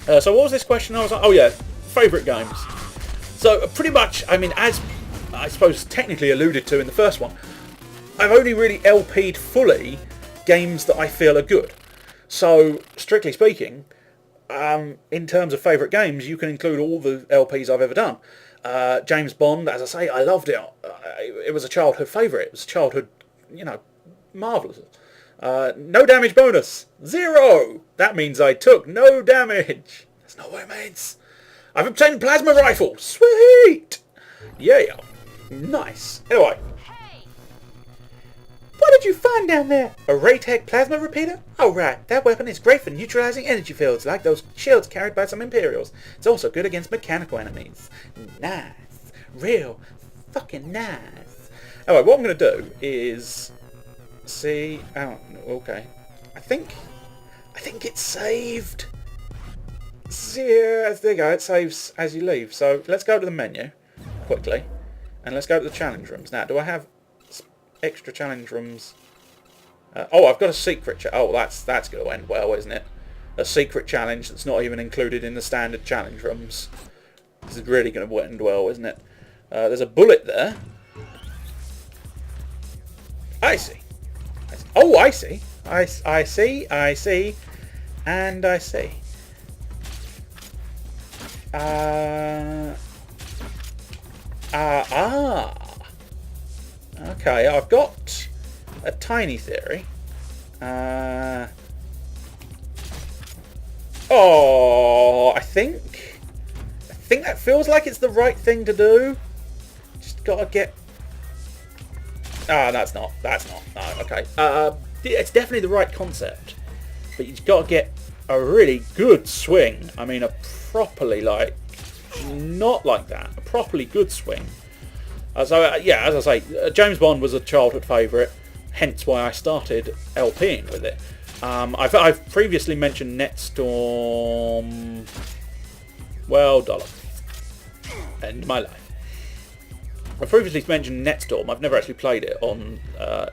So what was this question? I was like, oh yeah, favourite games. So pretty much, I mean, as I suppose technically alluded to in the first one, I've only really LP'd fully games that I feel are good. So, strictly speaking, in terms of favourite games, you can include all the LPs I've ever done. James Bond, as I say, I loved it. It was a childhood favourite. It was childhood, marvellous. No damage bonus. 0! That means I took no damage. That's not what it means. I've obtained plasma rifle. Sweet! Yeah. Nice. Anyway. What did you find down there? A Raytech plasma repeater? Oh right, that weapon is great for neutralizing energy fields like those shields carried by some Imperials. It's also good against mechanical enemies. Nice. Real fucking nice. Alright, what I'm going to do is... see... oh, okay. I think it's saved. Yeah, there you go. It saves as you leave. So let's go to the menu quickly. And let's go to the challenge rooms. Now, do I have extra challenge rooms? Oh, I've got a secret oh, that's going to end well, isn't it? A secret challenge that's not even included in the standard challenge rooms. This is really going to end well, isn't it? There's a bullet there. I see. Oh, I see. I see. And I see. Okay, I've got a tiny theory. I think that feels like it's the right thing to do. Just gotta get... that's not. No, okay. It's definitely the right concept. But you've got to get a really good swing. I mean, a properly, not like that. A properly good swing. Yeah, as I say, James Bond was a childhood favourite, hence why I started LPing with it. I've previously mentioned Netstorm. Well, dollar. End my life. I've previously mentioned Netstorm. I've never actually played it on.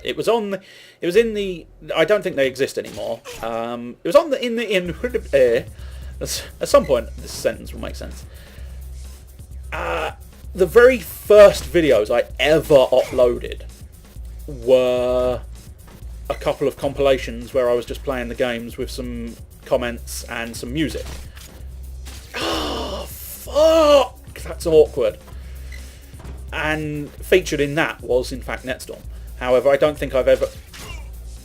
It was in the. I don't think they exist anymore. It was on the at some point, this sentence will make sense. The very first videos I ever uploaded were a couple of compilations where I was just playing the games with some comments and some music. Oh, fuck! That's awkward. And featured in that was, in fact, Netstorm. However, I don't think I've ever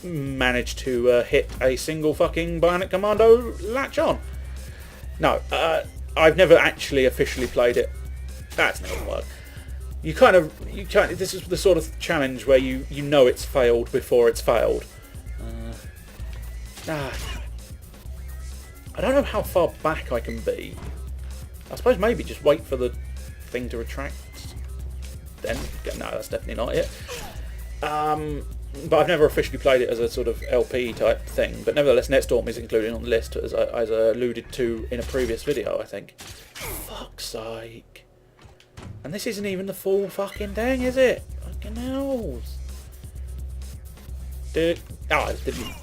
managed to hit a single fucking Bionic Commando latch on. No, I've never actually officially played it. That's never worked. You kind of. This is the sort of challenge where you know it's failed before it's failed. I don't know how far back I can be. I suppose maybe just wait for the thing to retract. Then no, that's definitely not it. But I've never officially played it as a sort of LP type thing. But nevertheless, Netstorm is included on the list as I alluded to in a previous video, I think. Fuck's sake. And this isn't even the full fucking thing, is it? Fucking hells. Do you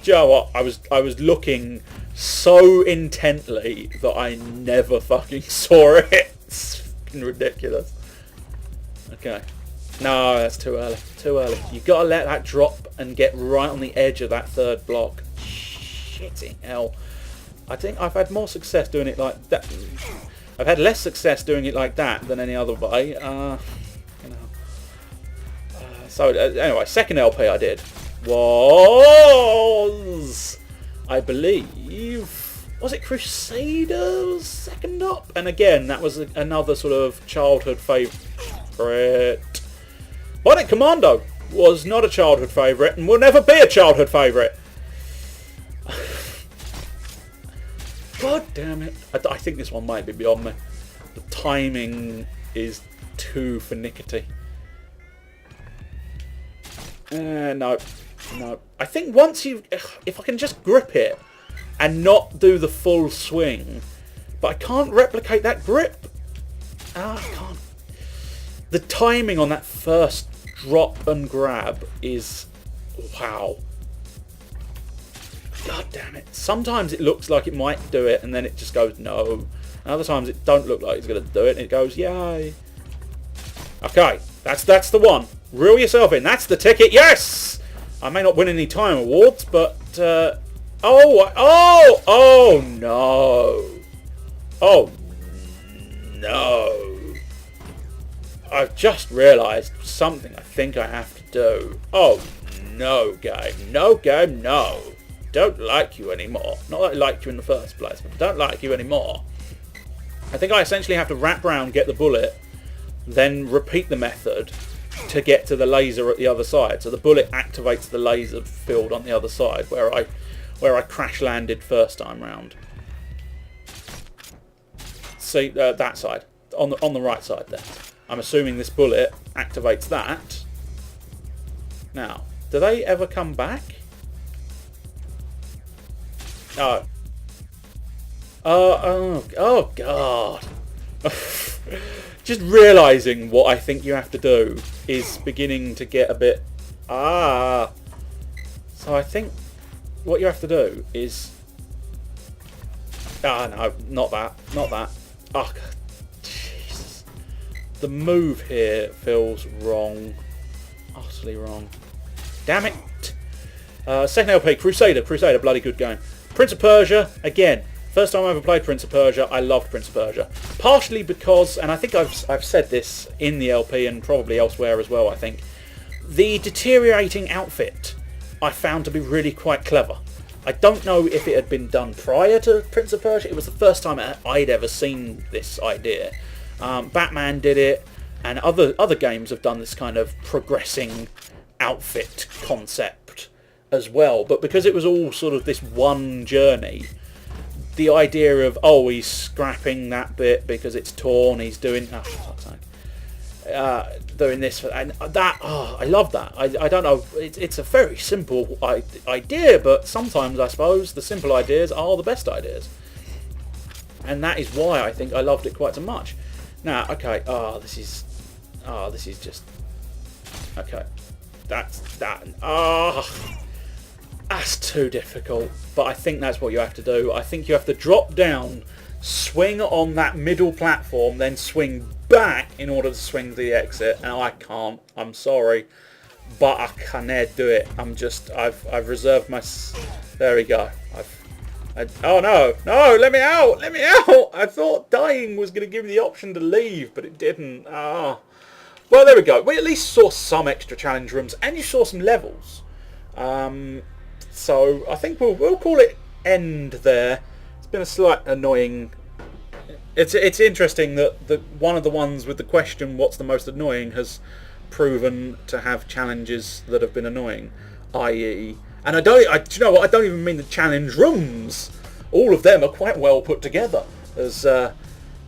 know what? I was looking so intently that I never fucking saw it. It's fucking ridiculous. Okay. No, that's too early. Too early. You've got to let that drop and get right on the edge of that third block. Shitting hell. I think I've had more success doing it like that. I've had less success doing it like that than any other way. So anyway, second LP I did was, I believe, was it Crusaders? Second up, and again that was another sort of childhood favourite. Bionic Commando was not a childhood favourite and will never be a childhood favourite. God damn it. I think this one might be beyond me. The timing is too finicky. No. I think once if I can just grip it and not do the full swing, but I can't replicate that grip. I can't. The timing on that first drop and grab is, wow. God damn it. Sometimes it looks like it might do it, and then it just goes, no. And other times it don't look like it's going to do it, and it goes, yay. Okay, that's the one. Reel yourself in. That's the ticket. Yes! I may not win any time awards, but... oh, no. Oh, no. I've just realised something I think I have to do. Oh, no, game. No, game, no. Don't like you anymore. Not that I liked you in the first place, but don't like you anymore. I think I essentially have to wrap round, get the bullet, then repeat the method to get to the laser at the other side. So the bullet activates the laser field on the other side where I crash landed first time round. See, that side. On the right side there. I'm assuming this bullet activates that. Now, do they ever come back? No. Oh God. Just realising what I think you have to do is beginning to get a bit... So I think what you have to do is... no, not that. Not that. Oh, God. Jesus. The move here feels wrong. Utterly wrong. Damn it. Second LP, Crusader. Crusader, bloody good game. Prince of Persia, again. First time I ever played Prince of Persia, I loved Prince of Persia. Partially because, and I think I've said this in the LP and probably elsewhere as well, I think, the deteriorating outfit I found to be really quite clever. I don't know if it had been done prior to Prince of Persia. It was the first time I'd ever seen this idea. Batman did it, and other games have done this kind of progressing outfit concept as well. But because it was all sort of this one journey, the idea of, oh, he's scrapping that bit because it's torn, he's doing... Oh, fuck's sake. Doing this... And that... Oh, I love that. I don't know. It's a very simple idea, but sometimes, I suppose, the simple ideas are the best ideas. And that is why I think I loved it quite so much. Now, okay. This is just... Okay. That's that. That's too difficult, but I think that's what you have to do. I think you have to drop down, swing on that middle platform, then swing back in order to swing to the exit. And I can't. I'm sorry, but I can't do it. I've reserved my... There we go. Oh no, let me out, let me out. I thought dying was going to give me the option to leave, but it didn't. Well, there we go. We at least saw some extra challenge rooms, and you saw some levels. So I think we'll call it end there. It's been a slight annoying... It's interesting that one of the ones with the question, what's the most annoying, has proven to have challenges that have been annoying. I.e. And do you know what? I don't even mean the challenge rooms. All of them are quite well put together. As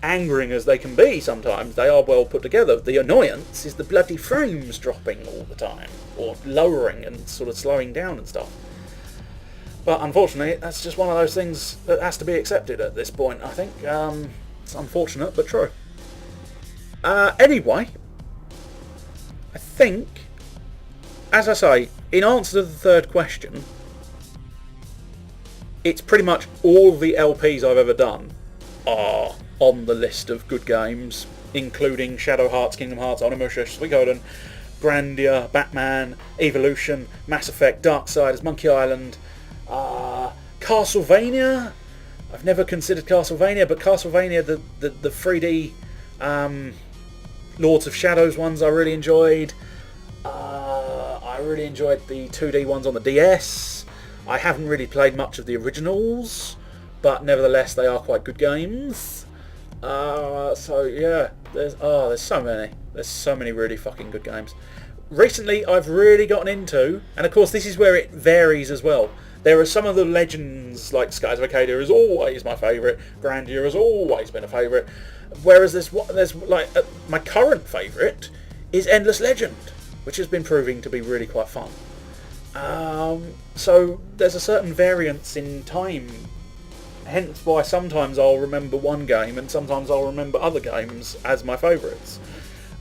angering as they can be sometimes, they are well put together. The annoyance is the bloody frames dropping all the time. Or lowering and sort of slowing down and stuff. But unfortunately, that's just one of those things that has to be accepted at this point, I think. It's unfortunate, but true. Anyway, I think, as I say, in answer to the third question, it's pretty much all the LPs I've ever done are on the list of good games, including Shadow Hearts, Kingdom Hearts, Onimusha, Suikoden, Grandia, Batman, Evolution, Mass Effect, Darksiders, Monkey Island, Castlevania. I've never considered Castlevania, but Castlevania, the 3D Lords of Shadows ones I really enjoyed. I really enjoyed the 2D ones on the DS. I haven't really played much of the originals, but nevertheless they are quite good games. So yeah, there's so many. There's so many really fucking good games. Recently I've really gotten into, and of course this is where it varies as well. There are some of the legends, like Skies of Arcadia is always my favourite, Grandia has always been a favourite, whereas there's like my current favourite is Endless Legend, which has been proving to be really quite fun. So there's a certain variance in time, hence why sometimes I'll remember one game and sometimes I'll remember other games as my favourites.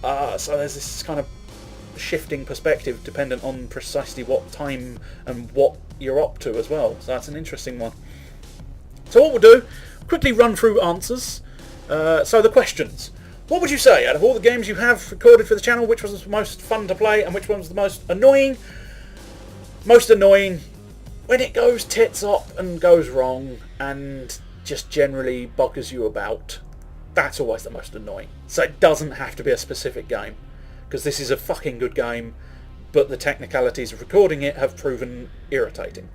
So there's this kind of shifting perspective dependent on precisely what time and what you're up to as well. So that's an interesting one. So what we'll do, quickly run through answers. So the questions. What would you say, out of all the games you have recorded for the channel, which was the most fun to play and which one was the most annoying? Most annoying when it goes tits up and goes wrong and just generally buggers you about. That's always the most annoying. So it doesn't have to be a specific game, because this is a fucking good game, but the technicalities of recording it have proven irritating.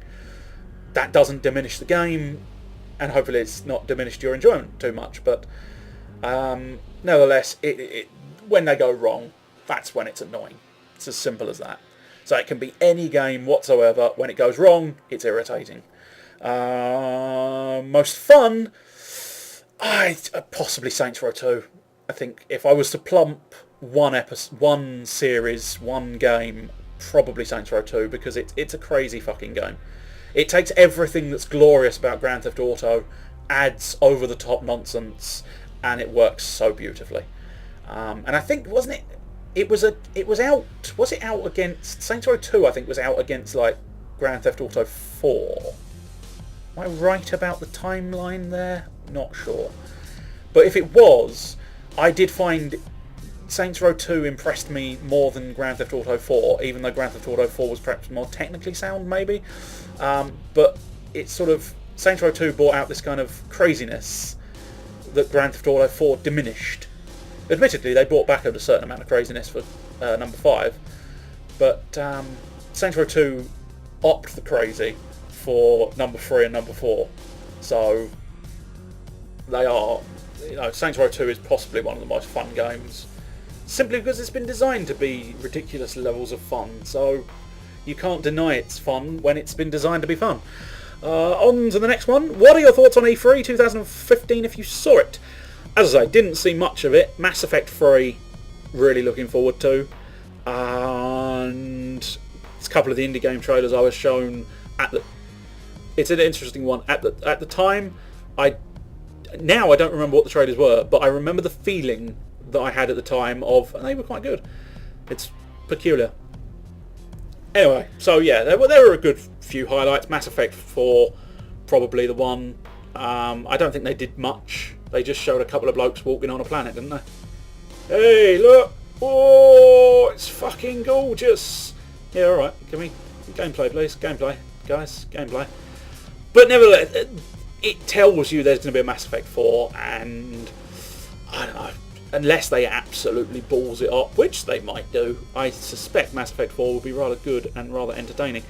That doesn't diminish the game, and hopefully it's not diminished your enjoyment too much, but nevertheless, when they go wrong, that's when it's annoying. It's as simple as that. So it can be any game whatsoever. When it goes wrong, it's irritating. Most fun, possibly Saints Row 2. I think if I was to plump one series, one game, probably Saints Row 2, because it's a crazy fucking game. It takes everything that's glorious about Grand Theft Auto, adds over-the-top nonsense, and it works so beautifully. And I think, wasn't it? It was out. Was it out against Saints Row 2? I think was out against like Grand Theft Auto 4. Am I right about the timeline there? Not sure. But if it was, I did find Saints Row 2 impressed me more than Grand Theft Auto 4, even though Grand Theft Auto 4 was perhaps more technically sound, maybe. But it's sort of, Saints Row 2 brought out this kind of craziness that Grand Theft Auto 4 diminished. Admittedly, they brought back a certain amount of craziness for number 5, but Saints Row 2 upped the crazy for number 3 and number 4. So they are, Saints Row 2 is possibly one of the most fun games, simply because it's been designed to be ridiculous levels of fun. So you can't deny it's fun when it's been designed to be fun. On to the next one. What are your thoughts on E3 2015 if you saw it? As I say, didn't see much of it. Mass Effect 3, really looking forward to. And a couple of the indie game trailers I was shown at the... It's an interesting one. At the time, now I don't remember what the trailers were, but I remember the feeling that I had at the time of, and they were quite good. It's peculiar. Anyway, so yeah, there were a good few highlights. Mass Effect 4, probably the one. I don't think they did much. They just showed a couple of blokes walking on a planet, didn't they? Hey, look! Oh, it's fucking gorgeous! Yeah, alright. Give me gameplay, please. Gameplay. Guys, gameplay. But nevertheless, it tells you there's going to be a Mass Effect 4, and I don't know, unless they absolutely balls it up, which they might do, I suspect Mass Effect 4 will be rather good and rather entertaining.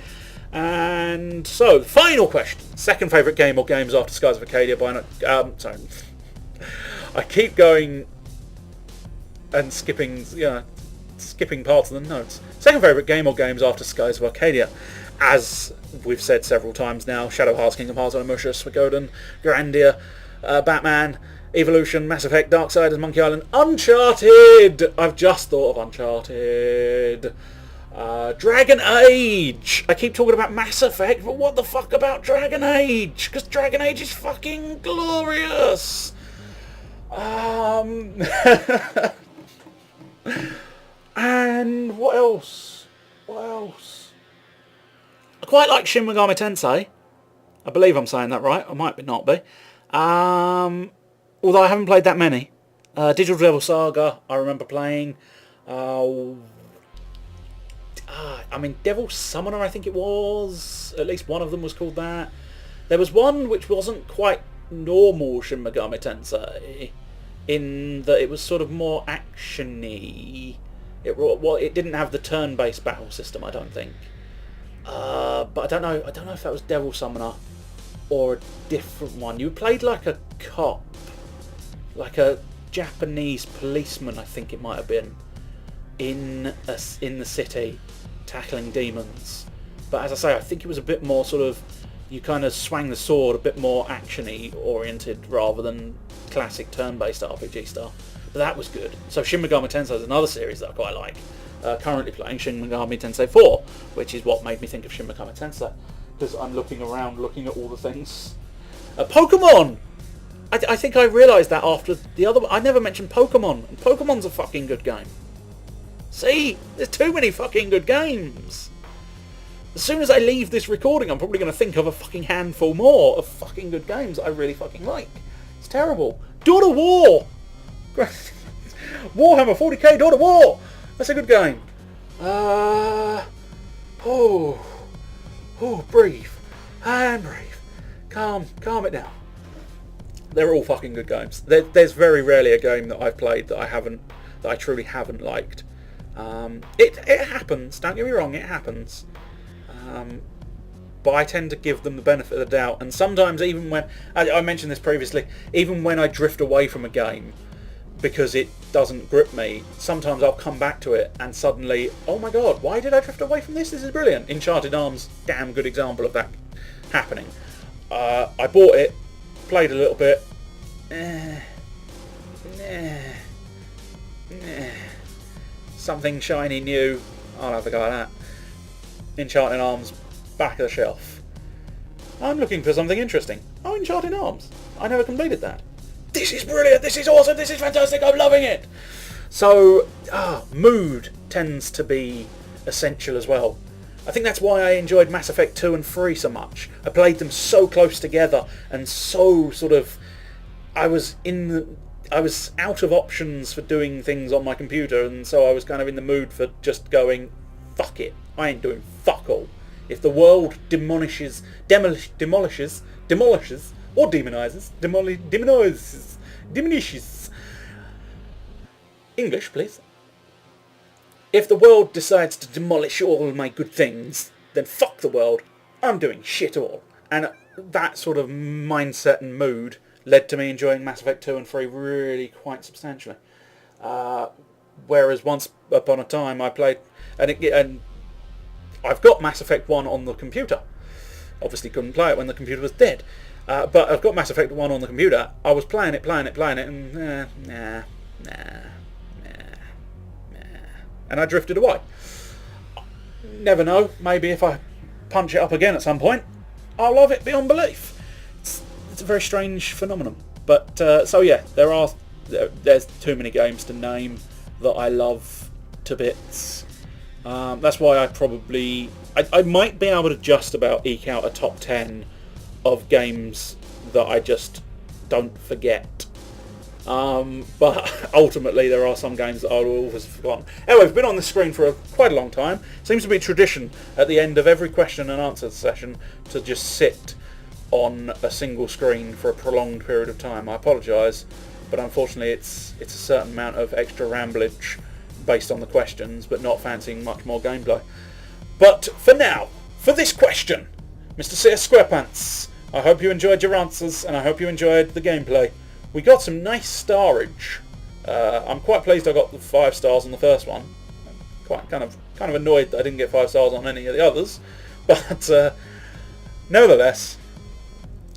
And so, final question. Second favourite game or games after Skies of Arcadia? Sorry. I keep going and skipping parts of the notes. Second favourite game or games after Skies of Arcadia? As we've said several times now, Shadow Hearts, Kingdom Hearts, Onimusha, Suikoden, Grandia, Batman, Evolution, Mass Effect, Darksiders, Monkey Island, Uncharted! I've just thought of Uncharted. Dragon Age! I keep talking about Mass Effect, but what the fuck about Dragon Age? Because Dragon Age is fucking glorious! And what else? I quite like Shin Megami Tensei. I believe I'm saying that right. I might not be. Although I haven't played that many. Digital Devil Saga, I remember playing. Devil Summoner, I think it was. At least one of them was called that. There was one which wasn't quite normal Shin Megami Tensei, in that it was sort of more action-y. It didn't have the turn-based battle system, I don't think. But I don't know if that was Devil Summoner or a different one. You played like a cop, like a Japanese policeman, I think it might have been, in the city, tackling demons. But as I say, I think it was a bit more sort of, you kind of swang the sword, a bit more action-y oriented rather than classic turn-based RPG stuff. But that was good. So Shin Megami Tensei is another series that I quite like. Currently playing Shin Megami Tensei 4, which is what made me think of Shin Megami Tensei, because I'm looking around, looking at all the things. Pokemon! I think I realised that after the other one. I never mentioned Pokemon, and Pokemon's a fucking good game. See? There's too many fucking good games. As soon as I leave this recording, I'm probably going to think of a fucking handful more of fucking good games that I really fucking like. It's terrible. Dawn of War! Warhammer 40k Dawn of War! That's a good game. Breathe. And breathe. Calm it down. They're all fucking good games. There's very rarely a game that I've played that I truly haven't liked. It happens, don't get me wrong, it happens. But I tend to give them the benefit of the doubt, and sometimes even when, I mentioned this previously, even when I drift away from a game because it doesn't grip me, sometimes I'll come back to it and suddenly, oh my god, why did I drift away from this? This is brilliant. Enchanted Arms, damn good example of that happening. I bought it, played a little bit, something shiny new, I'll have a go at that. Enchanted Arms, back of the shelf. I'm looking for something interesting. Oh, Enchanted Arms. I never completed that. This is brilliant, this is awesome, this is fantastic, I'm loving it! So, mood tends to be essential as well. I think that's why I enjoyed Mass Effect 2 and 3 so much. I played them so close together and so sort of... I was out of options for doing things on my computer, and so I was kind of in the mood for just going, fuck it, I ain't doing fuck all. If the world demolishes, or demonizes, diminishes. English, please. If the world decides to demolish all my good things, then fuck the world. I'm doing shit all. And that sort of mindset and mood led to me enjoying Mass Effect 2 and 3 really quite substantially. Whereas once upon a time I played, and I've got Mass Effect 1 on the computer. Obviously couldn't play it when the computer was dead. But I've got Mass Effect 1 on the computer. I was playing it, and and I drifted away. Never know, maybe if I punch it up again at some point, I'll love it beyond belief. It's a very strange phenomenon. But, so yeah, there's too many games to name that I love to bits. That's why I might be able to just about eke out a top 10 of games that I just don't forget. But ultimately there are some games that I'll always have forgotten. Anyway, we've been on the screen for quite a long time. Seems to be a tradition at the end of every question and answer session to just sit on a single screen for a prolonged period of time. I apologise, but unfortunately it's a certain amount of extra ramblage based on the questions, but not fancying much more gameplay. But for now, for this question, Mr. CSSquarepants, I hope you enjoyed your answers, and I hope you enjoyed the gameplay. We got some nice starage. I'm quite pleased I got the 5 stars on the first one. I'm quite kind of annoyed that I didn't get 5 stars on any of the others, but nevertheless,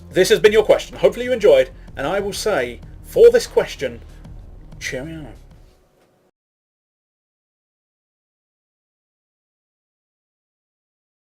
this has been your question. Hopefully you enjoyed, and I will say, for this question, cheerio.